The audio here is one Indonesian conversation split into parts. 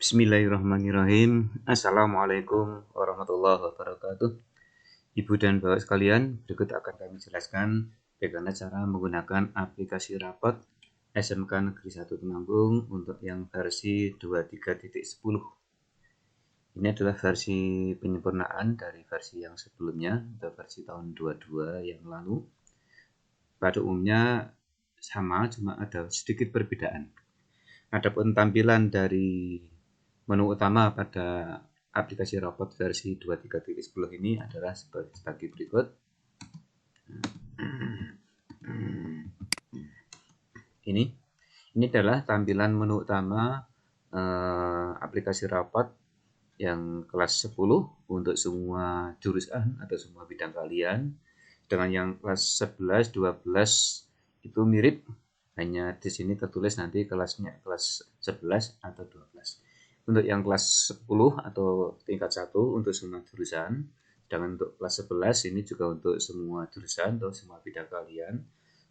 Bismillahirrahmanirrahim. Assalamualaikum warahmatullahi wabarakatuh. Ibu dan bapak sekalian, berikut akan kami jelaskan bagaimana cara menggunakan aplikasi rapat SMK Negeri 1 Temanggung untuk yang versi 23.10. Ini adalah versi penyempurnaan dari versi yang sebelumnya, atau versi tahun 22 yang lalu. Pada umumnya sama, cuma ada sedikit perbedaan. Adapun tampilan dari menu utama pada aplikasi rapot versi 23.10 ini adalah sebagai berikut. Ini adalah tampilan menu utama aplikasi rapat yang kelas 10 untuk semua jurusan atau semua bidang kalian. Dengan yang kelas 11, 12 itu mirip, hanya di sini tertulis nanti kelasnya kelas 11 atau 12. Untuk yang kelas 10 atau tingkat 1 untuk semua jurusan, sedangkan untuk kelas 11 ini juga untuk semua jurusan atau semua bidang kalian.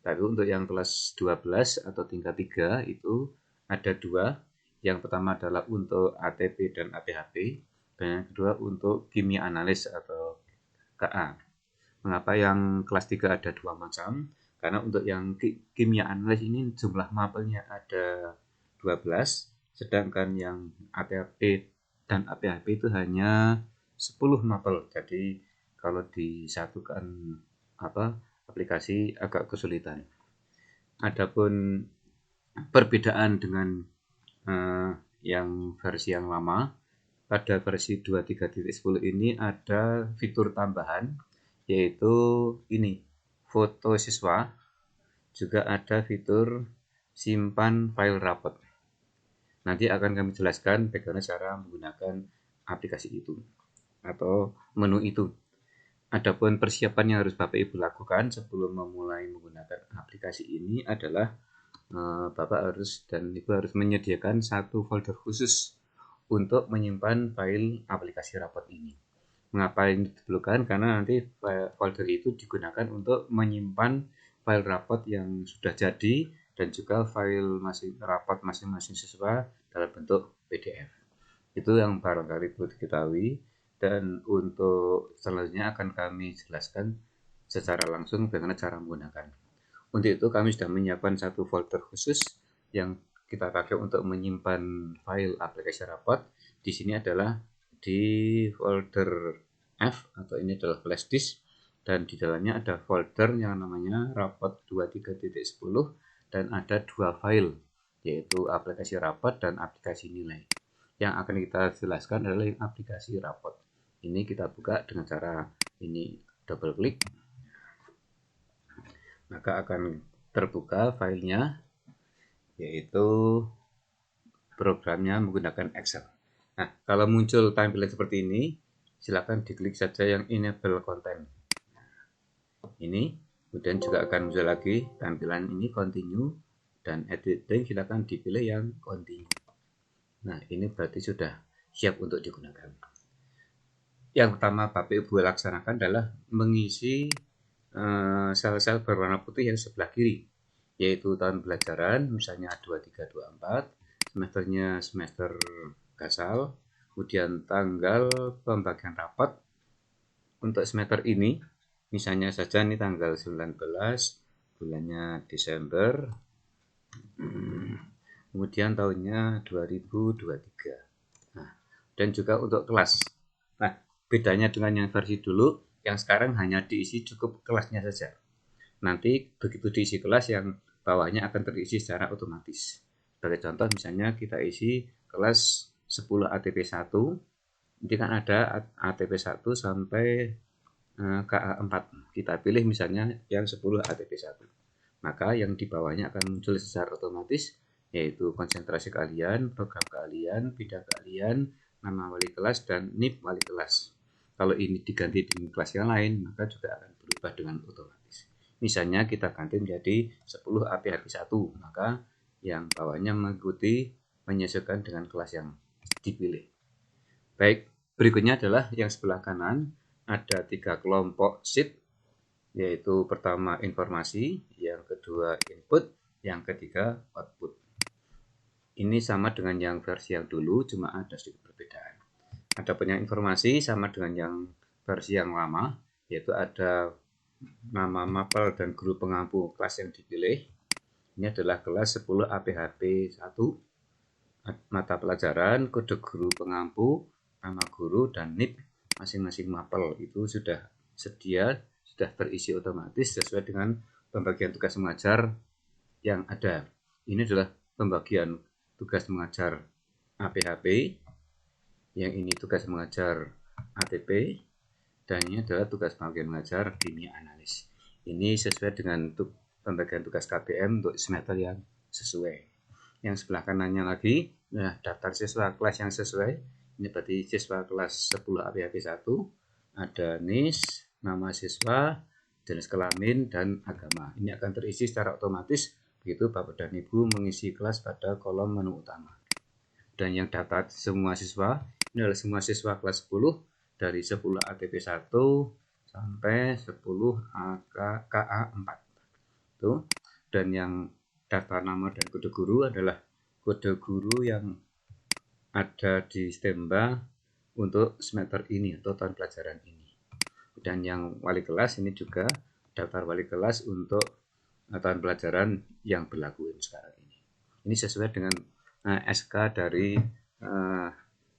Tapi untuk yang kelas 12 atau tingkat 3 itu ada dua. Yang pertama adalah untuk ATP dan APHP, dan yang kedua untuk kimia analis atau KA. Mengapa yang kelas 3 ada dua macam? Karena untuk yang kimia analis ini jumlah mapelnya ada 12, sedangkan yang ATP dan APHP itu hanya 10 mapel. Jadi kalau disatukan aplikasi agak kesulitan. Adapun perbedaan dengan yang versi yang lama, pada versi 23.10 ini ada fitur tambahan, yaitu ini foto siswa, juga ada fitur simpan file rapot. Nanti akan kami jelaskan bagaimana cara menggunakan aplikasi itu atau menu itu. Adapun persiapan yang harus Bapak Ibu lakukan sebelum memulai menggunakan aplikasi ini adalah Bapak harus dan Ibu harus menyediakan satu folder khusus untuk menyimpan file aplikasi rapot ini. Mengapa ini diperlukan? Karena nanti folder itu digunakan untuk menyimpan file rapot yang sudah jadi dan juga file rapot masing-masing siswa dalam bentuk PDF. Itu yang barangkali perlu diketahui, dan untuk selanjutnya akan kami jelaskan secara langsung bagaimana cara menggunakan. Untuk itu kami sudah menyiapkan satu folder khusus yang kita pakai untuk menyimpan file aplikasi rapot. Di sini adalah di folder F, atau ini adalah flash disk, dan di dalamnya ada folder yang namanya rapot 23.10 dan ada dua file, yaitu aplikasi rapot dan aplikasi nilai. Yang akan kita jelaskan adalah aplikasi rapot. Ini kita buka dengan cara ini double klik, maka akan terbuka filenya, yaitu programnya menggunakan Excel. Nah, kalau muncul tampilan seperti ini, silakan diklik saja yang enable content. Ini kemudian juga akan muncul lagi tampilan ini continue, dan editing silakan dipilih yang continue. Nah, ini berarti sudah siap untuk digunakan. Yang pertama Bapak Ibu laksanakan adalah mengisi sel-sel berwarna putih yang sebelah kiri, yaitu tahun pelajaran, misalnya 2324, semesternya semester Gasal, kemudian tanggal pembagian rapat untuk semester ini, misalnya saja ini tanggal 19, bulannya Desember, kemudian tahunnya 2023. Nah, dan juga untuk kelas. Nah, bedanya dengan yang versi dulu, yang sekarang hanya diisi cukup kelasnya saja. Nanti begitu diisi kelas, yang bawahnya akan terisi secara otomatis. Sebagai contoh, misalnya kita isi kelas 10 ATP 1, ini kan ada ATP 1 sampai KA4. Kita pilih misalnya yang 10 ATP 1. Maka yang di bawahnya akan muncul secara otomatis, yaitu konsentrasi kalian, program kalian, bidang kalian, nama wali kelas, dan NIP wali kelas. Kalau ini diganti dengan kelas yang lain, maka juga akan berubah dengan otomatis. Misalnya kita ganti menjadi 10 APHP 1, maka yang bawahnya mengikuti menyesuaikan dengan kelas yang dipilih. Baik, berikutnya adalah yang sebelah kanan, ada 3 kelompok sheet, yaitu pertama informasi, yang kedua input, yang ketiga output. Ini sama dengan yang versi yang dulu, cuma ada sedikit perbedaan. Ada banyak informasi sama dengan yang versi yang lama, yaitu ada nama mapel dan guru pengampu kelas yang dipilih. Ini adalah kelas 10 APHP 1, mata pelajaran, kode guru pengampu, nama guru, dan NIP masing-masing mapel itu sudah sedia, sudah berisi otomatis sesuai dengan pembagian tugas mengajar yang ada. Ini adalah pembagian tugas mengajar APHP, yang ini tugas mengajar ATP, dan ini adalah tugas pembagian mengajar kimia analis. Ini sesuai dengan pembagian tugas KBM untuk semester yang sesuai. Yang sebelah kanannya lagi, nah, daftar siswa kelas yang sesuai. Ini berarti siswa kelas 10 APHP 1, ada NIS, nama siswa, jenis kelamin, dan agama. Ini akan terisi secara otomatis begitu Bapak dan Ibu mengisi kelas pada kolom menu utama. Dan yang daftar semua siswa, ini adalah semua siswa kelas 10 dari 10 ATP 1 sampai 10 KA 4. Tuh. Dan yang daftar nama dan kode guru adalah kode guru yang ada di Stemba untuk semester ini atau tahun pelajaran ini. Dan yang wali kelas ini juga daftar wali kelas untuk tahun pelajaran yang berlaku sekarang ini. Ini sesuai dengan SK dari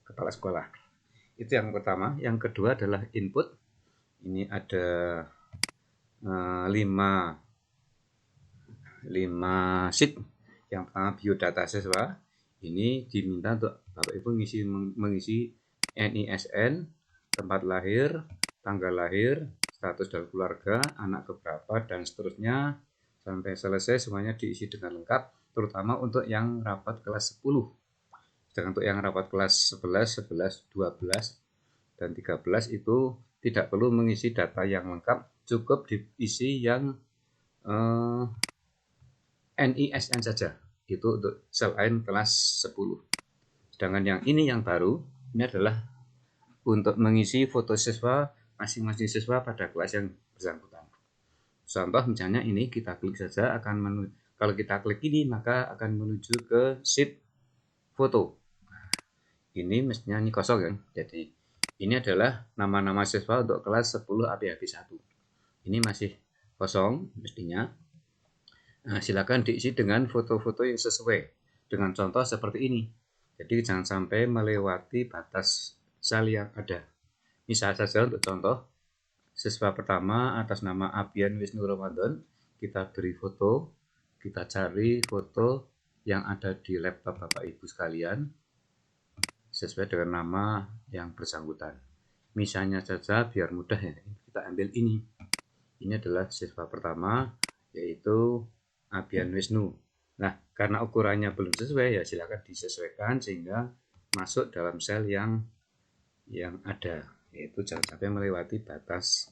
kepala sekolah. Itu yang pertama. Yang kedua adalah input. Ini ada 5 sheet. Yang pertama biodata siswa. Ini diminta untuk Bapak Ibu mengisi NISN, tempat lahir, tanggal lahir, status dan keluarga, anak keberapa, dan seterusnya sampai selesai semuanya diisi dengan lengkap, terutama untuk yang rapat kelas 10. Sedangkan untuk yang rapat kelas 11, 11, 12, dan 13 itu tidak perlu mengisi data yang lengkap, cukup diisi yang NISN saja. Itu untuk selain kelas 10. Sedangkan yang ini yang baru, ini adalah untuk mengisi foto siswa masing-masing siswa pada kelas yang bersangkutan. Contoh misalnya ini kita klik saja akan kalau kita klik ini maka akan menuju ke sheet foto. Ini mestinya ini kosong kan. Jadi ini adalah nama-nama siswa untuk kelas 10 APHP 1. Ini masih kosong mestinya. Nah, silakan diisi dengan foto-foto yang sesuai dengan contoh seperti ini. Jadi jangan sampai melewati batas sel yang ada. Misal saja untuk contoh, siswa pertama atas nama Abian Wisnu Ramadan, kita beri foto, kita cari foto yang ada di laptop Bapak Ibu sekalian, sesuai dengan nama yang bersangkutan. Misalnya saja biar mudah ya, kita ambil ini. Ini adalah siswa pertama, yaitu Abian Wisnu. Nah, karena ukurannya belum sesuai, ya silakan disesuaikan sehingga masuk dalam sel yang ada, yaitu jangan sampai melewati batas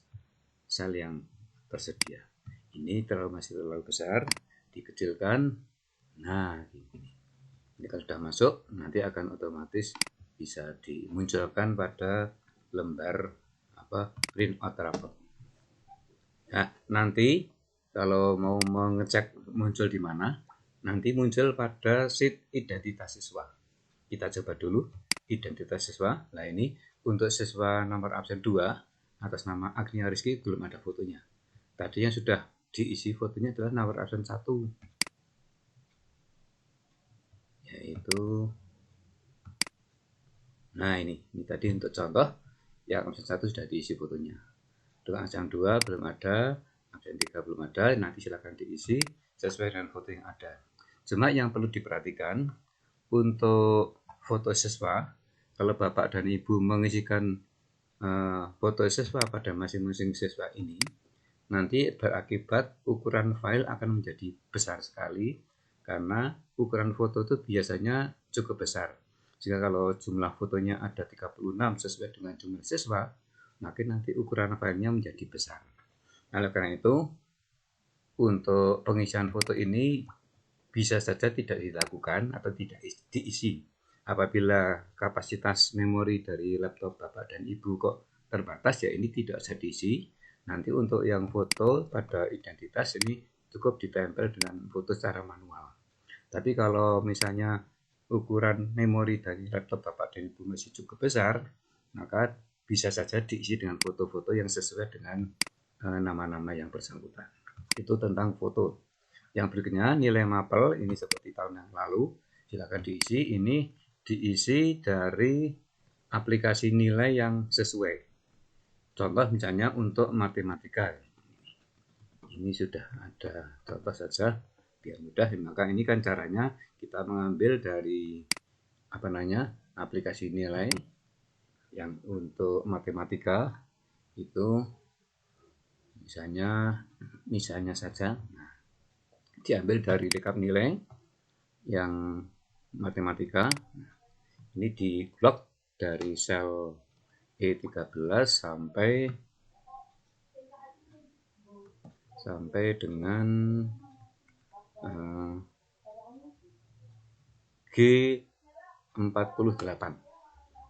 sel yang tersedia. Ini masih terlalu besar, dikecilkan. Nah, ini kalau sudah masuk, nanti akan otomatis bisa dimunculkan pada lembar print out rapor. Nah, nanti kalau mau mengecek muncul di mana, nanti muncul pada sheet identitas siswa. Kita coba dulu identitas siswa. Nah, ini untuk siswa nomor absen 2 atas nama Agnia Rizky belum ada fotonya. Tadi yang sudah diisi fotonya adalah nomor absen 1. Yaitu nah ini tadi untuk contoh yang absen 1 sudah diisi fotonya. Untuk absen 2 belum ada, absen 3 belum ada, nanti silakan diisi sesuai dengan foto yang ada. Cuma yang perlu diperhatikan untuk foto siswa, kalau Bapak dan Ibu mengisikan foto siswa pada masing-masing siswa ini, nanti berakibat ukuran file akan menjadi besar sekali karena ukuran foto itu biasanya cukup besar. Jika kalau jumlah fotonya ada 36 sesuai dengan jumlah siswa, maka nanti ukuran filenya menjadi besar. Oleh karena itu, untuk pengisian foto ini bisa saja tidak dilakukan atau tidak diisi. Apabila kapasitas memori dari laptop Bapak dan Ibu kok terbatas, ya ini tidak usah diisi. Nanti untuk yang foto pada identitas ini cukup ditempel dengan foto secara manual. Tapi kalau misalnya ukuran memori dari laptop Bapak dan Ibu masih cukup besar, maka bisa saja diisi dengan foto-foto yang sesuai dengan nama-nama yang bersangkutan. Itu tentang foto. Yang berikutnya nilai mapel, ini seperti tahun yang lalu, silakan diisi. Ini diisi dari aplikasi nilai yang sesuai. Contoh misalnya untuk matematika. Ini sudah ada contoh saja biar mudah. Maka ini kan caranya kita mengambil dari aplikasi nilai yang untuk matematika itu misalnya saja diambil dari rekap nilai yang matematika. Ini di blok dari sel E13 sampai dengan G48.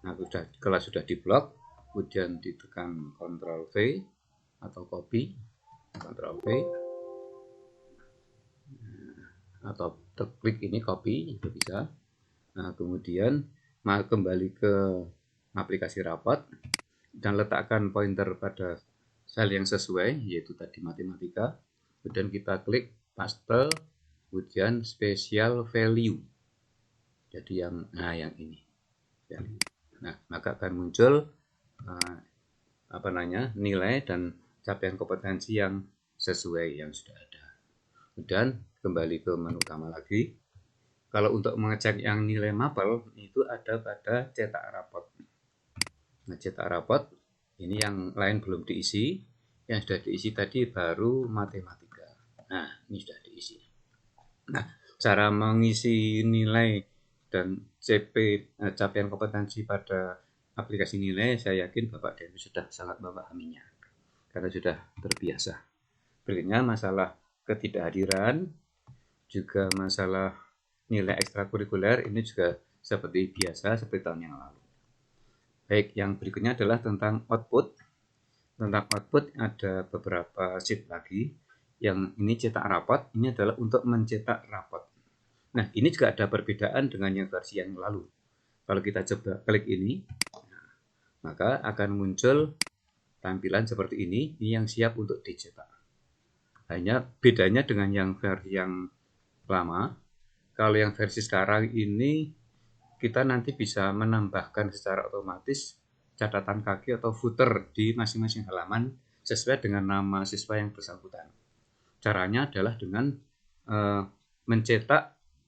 Nah, kalau sudah di blok, kemudian ditekan Ctrl V atau copy, Ctrl V, atau klik ini copy itu bisa. Nah, kemudian kembali ke aplikasi rapat dan letakkan pointer pada sel yang sesuai, yaitu tadi matematika. Kemudian kita klik paste, kemudian special value. Jadi yang ini. Nah, maka akan muncul nilai dan capaian kompetensi yang sesuai yang sudah ada. Kemudian kembali ke menu utama lagi. Kalau untuk mengecek yang nilai mapel itu ada pada cetak rapot. Nah, cetak rapot ini yang lain belum diisi, yang sudah diisi tadi baru matematika. Nah, ini sudah diisi. Nah, cara mengisi nilai dan capaian kompetensi pada aplikasi nilai, saya yakin Bapak dan Ibu sudah sangat memahaminya karena sudah terbiasa. Berikutnya masalah ketidakhadiran, juga masalah nilai ekstrakurikuler, ini juga seperti biasa seperti tahun yang lalu. Baik, yang berikutnya adalah tentang output. Tentang output ada beberapa sheet lagi. Yang ini cetak rapot, ini adalah untuk mencetak rapot. Nah, ini juga ada perbedaan dengan yang versi yang lalu. Kalau kita coba klik ini, maka akan muncul tampilan seperti ini yang siap untuk dicetak. Hanya bedanya dengan yang versi yang lama, kalau yang versi sekarang ini kita nanti bisa menambahkan secara otomatis catatan kaki atau footer di masing-masing halaman sesuai dengan nama siswa yang bersangkutan. Caranya adalah dengan mencetak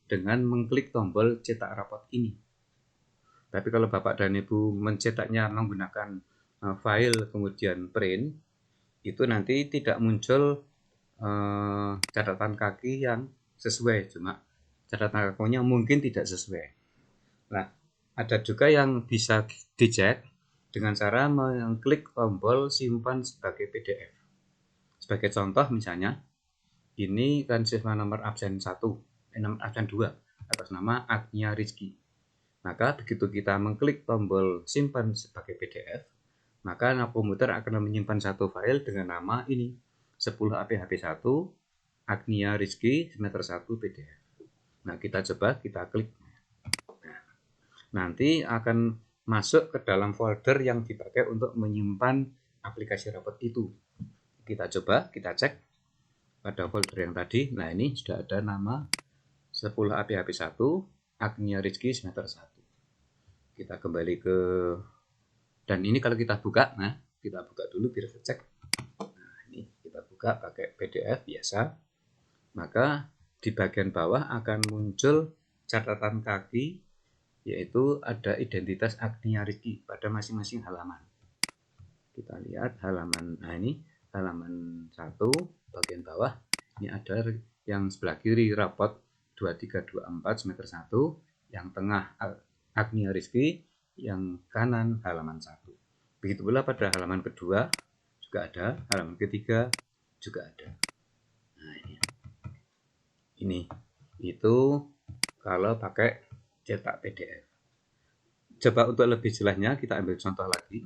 dengan mengklik tombol cetak rapot ini. Tapi kalau Bapak dan Ibu mencetaknya menggunakan file kemudian print, itu nanti tidak muncul catatan kaki yang sesuai, cuma catatan kakinya mungkin tidak sesuai. Nah, ada juga yang bisa dicek dengan cara mengklik tombol simpan sebagai PDF. Sebagai contoh misalnya, ini kan siswa nomor absen 1, nomor absen 2 atas nama Agnia Rizky. Maka begitu kita mengklik tombol simpan sebagai PDF, maka komputer akan menyimpan satu file dengan nama ini 10 APHP1 Agnia Rizky semester 1 PDF. Nah, kita coba, kita klik. Nanti akan masuk ke dalam folder yang dipakai untuk menyimpan aplikasi rapot itu. Kita coba, kita cek pada folder yang tadi. Nah, ini sudah ada nama 10 APHP1 Agnia Rizky semester 1. Kita kembali ke, dan ini kalau kita buka, nah kita buka dulu biar kita cek. Nah, ini kita buka pakai PDF biasa. Maka di bagian bawah akan muncul catatan kaki, yaitu ada identitas Agnia Rizky pada masing-masing halaman. Kita lihat halaman, nah ini halaman 1 bagian bawah, ini ada yang sebelah kiri rapot 2324 semester 1, yang tengah Agnia Rizky, yang kanan halaman 1. Begitu pula pada halaman kedua juga ada, halaman ketiga juga ada. Nah, ini itu kalau pakai cetak PDF. Coba untuk lebih jelasnya kita ambil contoh lagi.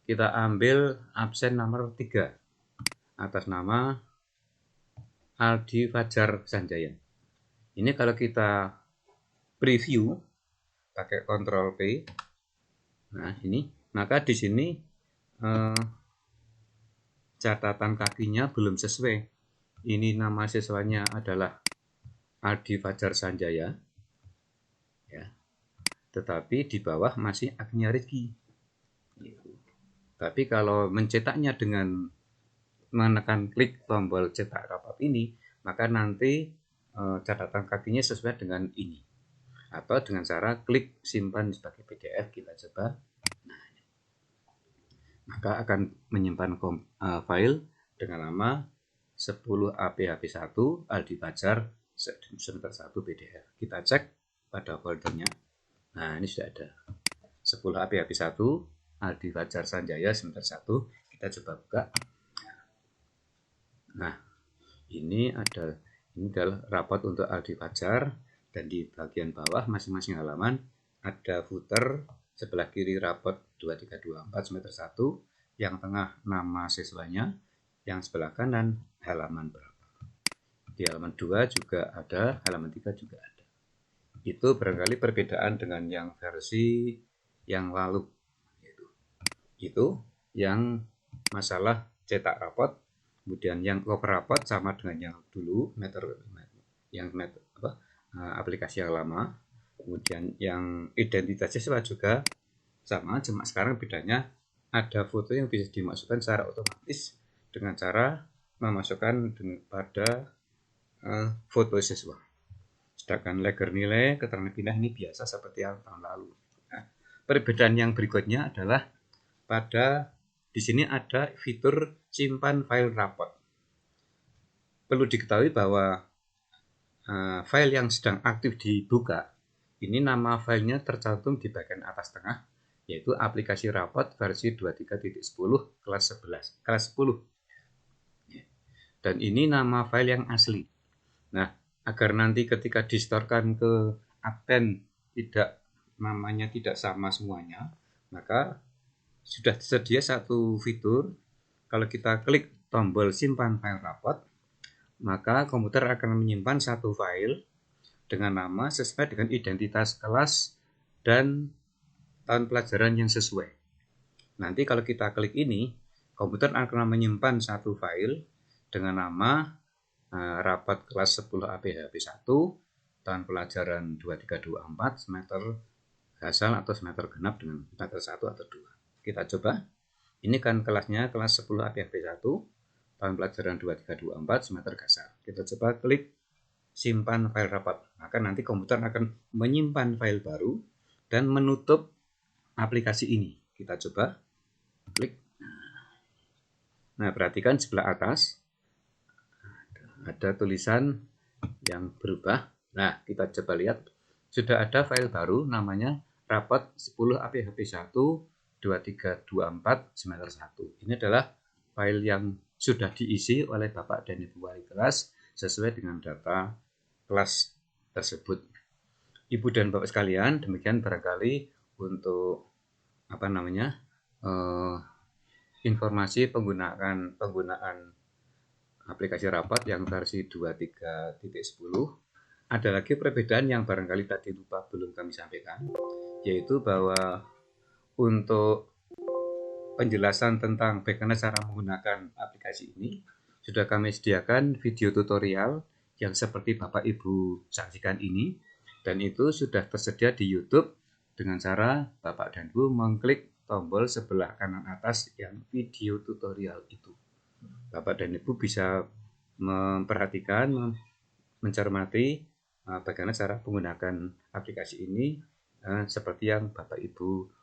Kita ambil absen nomor 3 atas nama Aldi Fajar Sanjaya. Ini kalau kita preview, pakai Ctrl P. Nah, ini, maka di sini catatan kakinya belum sesuai. Ini nama siswanya adalah Aldi Fajar Sanjaya, ya. Tetapi di bawah masih Agnia Rizky. Tapi kalau mencetaknya dengan menekan klik tombol cetak rapat ini, maka nanti catatan kakinya sesuai dengan ini. Atau dengan cara klik simpan sebagai PDF, kita coba. Maka akan menyimpan file dengan nama 10APHP1 Aldi Fajar semester 1 PDF. Kita cek pada foldernya. Nah, ini sudah ada 10APHP1 Aldi Fajar Sanjaya semester 1. Kita coba buka. Nah, ini adalah rapot untuk Aldi Fajar, dan di bagian bawah masing-masing halaman ada footer. Sebelah kiri rapot 2324 semester 1, yang tengah nama siswanya, yang sebelah kanan halaman berapa. Di halaman 2 juga ada, halaman 3 juga ada. Itu barangkali perbedaan dengan yang versi yang lalu. Itu yang masalah cetak rapot. Kemudian yang cover rapot sama dengan yang dulu, aplikasi yang lama. Kemudian yang identitas siswa juga sama, cuma sekarang bedanya ada foto yang bisa dimasukkan secara otomatis dengan cara memasukkan pada foto siswa. Sedangkan legger nilai, keterangan pindah ini biasa seperti yang tahun lalu. Nah, perbedaan yang berikutnya adalah pada di sini ada fitur simpan file rapot. Perlu diketahui bahwa file yang sedang aktif dibuka, ini nama filenya tercantum di bagian atas tengah, yaitu aplikasi rapot versi 23.10 kelas 10. Dan ini nama file yang asli. Nah, agar nanti ketika distorkan ke admin namanya tidak sama semuanya, maka sudah tersedia satu fitur. Kalau kita klik tombol simpan file rapot, maka komputer akan menyimpan satu file dengan nama sesuai dengan identitas kelas dan tahun pelajaran yang sesuai. Nanti kalau kita klik ini, komputer akan menyimpan satu file dengan nama rapat kelas 10 APHP1 tahun pelajaran 2324 semester gasal atau semester genap dengan semester 1 atau 2. Kita coba. Ini kan kelasnya kelas 10 APHP1 tahun pelajaran 2324 semester gasal. Kita coba klik simpan file rapat. Maka nanti komputer akan menyimpan file baru dan menutup aplikasi ini. Kita coba klik. Nah, perhatikan sebelah atas ada tulisan yang berubah. Nah, kita coba lihat. Sudah ada file baru namanya rapat 10 APHP1 2324 semester 1. Ini adalah file yang sudah diisi oleh Bapak dan Ibu wali kelas sesuai dengan data kelas tersebut. Ibu dan Bapak sekalian, demikian barangkali untuk informasi penggunaan aplikasi rapat yang versi 23.10. Ada lagi perbedaan yang barangkali tadi lupa belum kami sampaikan, yaitu bahwa untuk penjelasan tentang bagaimana cara menggunakan aplikasi ini, sudah kami sediakan video tutorial yang seperti Bapak Ibu saksikan ini, dan itu sudah tersedia di YouTube dengan cara Bapak dan Ibu mengklik tombol sebelah kanan atas yang video tutorial itu. Bapak dan Ibu bisa memperhatikan, mencermati bagaimana cara menggunakan aplikasi ini seperti yang Bapak Ibu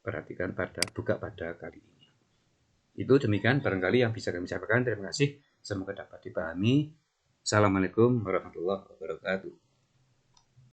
perhatikan buka pada kali ini. Itu demikian barangkali yang bisa kami sampaikan. Terima kasih. Semoga dapat dipahami. Assalamualaikum warahmatullahi wabarakatuh.